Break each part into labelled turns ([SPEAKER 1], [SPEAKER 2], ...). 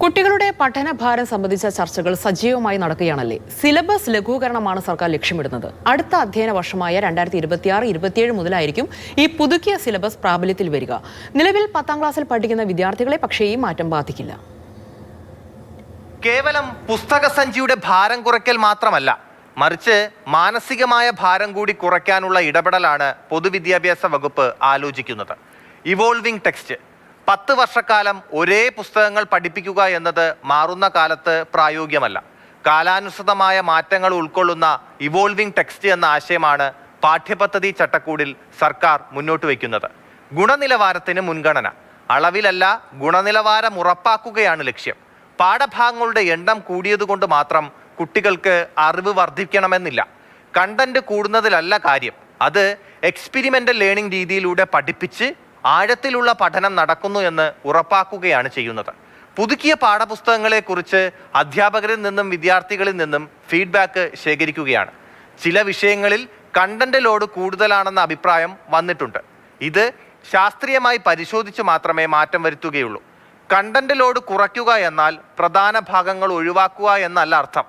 [SPEAKER 1] കുട്ടികളുടെ പഠനഭാരം സംബന്ധിച്ച ചർച്ചകൾ സജീവമായി നടക്കുകയാണല്ലേ. സിലബസ് ലഘൂകരണമാണ് സർക്കാർ ലക്ഷ്യമിടുന്നത്. അടുത്ത അധ്യയന വർഷമായ 2026-27 മുതലായിരിക്കും ഈ പുതുക്കിയ സിലബസ് പ്രാബല്യത്തിൽ വരിക. നിലവിൽ 10ാം ക്ലാസ്സിൽ പഠിക്കുന്ന വിദ്യാർത്ഥികളെ പക്ഷേ ഈ മാറ്റം ബാധിക്കില്ല.
[SPEAKER 2] കേവലം പുസ്തക സഞ്ചിയുടെ ഭാരം കുറയ്ക്കൽ മാത്രമല്ല, മറിച്ച് മാനസികമായ ഭാരം കൂടി കുറയ്ക്കാനുള്ള ഇടപെടലാണ് പൊതുവിദ്യാഭ്യാസ വകുപ്പ് ആലോചിക്കുന്നത്. ഇവോൾവിംഗ് ടെക്സ്റ്റ് 10 വർഷക്കാലം ഒരേ പുസ്തകങ്ങൾ പഠിപ്പിക്കുക എന്നത് മാറുന്ന കാലത്ത് പ്രായോഗികമല്ല. കാലാനുസൃതമായ മാറ്റങ്ങൾ ഉൾക്കൊള്ളുന്ന ഇവോൾവിംഗ് ടെക്സ്റ്റ് എന്ന ആശയമാണ് പാഠ്യപദ്ധതി ചട്ടക്കൂടിൽ സർക്കാർ മുന്നോട്ട് വയ്ക്കുന്നത്. ഗുണനിലവാരത്തിന് മുൻഗണന, അളവിലല്ല ഗുണനിലവാരം ഉറപ്പാക്കുകയാണ് ലക്ഷ്യം. പാഠഭാഗങ്ങളുടെ എണ്ണം കൂടിയതുകൊണ്ട് മാത്രം കുട്ടികൾക്ക് അറിവ് വർദ്ധിക്കണമെന്നില്ല. കണ്ടന്റ് കൂടുന്നതിലല്ല കാര്യം, അത് എക്സ്പെരിമെന്റൽ ലേണിംഗ് രീതിയിലൂടെ പഠിപ്പിച്ച് ആഴത്തിലുള്ള പഠനം നടക്കുന്നു എന്ന് ഉറപ്പാക്കുകയാണ് ചെയ്യുന്നത്. പുതുക്കിയ പാഠപുസ്തകങ്ങളെക്കുറിച്ച് അധ്യാപകരിൽ നിന്നും വിദ്യാർത്ഥികളിൽ നിന്നും ഫീഡ്ബാക്ക് ശേഖരിക്കുകയാണ്. ചില വിഷയങ്ങളിൽ കണ്ടന്റ് ലോഡ് കൂടുതലാണെന്ന അഭിപ്രായം വന്നിട്ടുണ്ട്. ഇത് ശാസ്ത്രീയമായി പരിശോധിച്ച് മാത്രമേ മാറ്റം വരുത്തുകയുള്ളൂ. കണ്ടന്റ് ലോഡ് കുറയ്ക്കുക എന്നാൽ പ്രധാന ഭാഗങ്ങൾ ഒഴിവാക്കുക എന്നല്ല അർത്ഥം.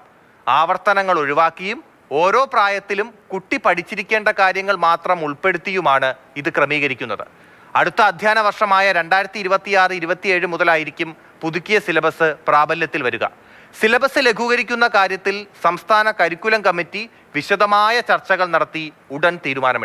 [SPEAKER 2] ആവർത്തനങ്ങൾ ഒഴിവാക്കിയും ഓരോ പ്രായത്തിലും കുട്ടി പഠിച്ചിരിക്കേണ്ട കാര്യങ്ങൾ മാത്രം ഉൾപ്പെടുത്തിയുമാണ് ഇത് ക്രമീകരിക്കുന്നത്. അടുത്ത അധ്യയന വർഷമായ 2026-27 മുതലായിരിക്കും പുതുക്കിയ സിലബസ് പ്രാബല്യത്തിൽ വരിക. സിലബസ് ലഘൂകരിക്കുന്ന കാര്യത്തിൽ സംസ്ഥാന കരിക്കുലം കമ്മിറ്റി വിശദമായ ചർച്ചകൾ നടത്തി ഉടൻ തീരുമാനമെടുക്കും.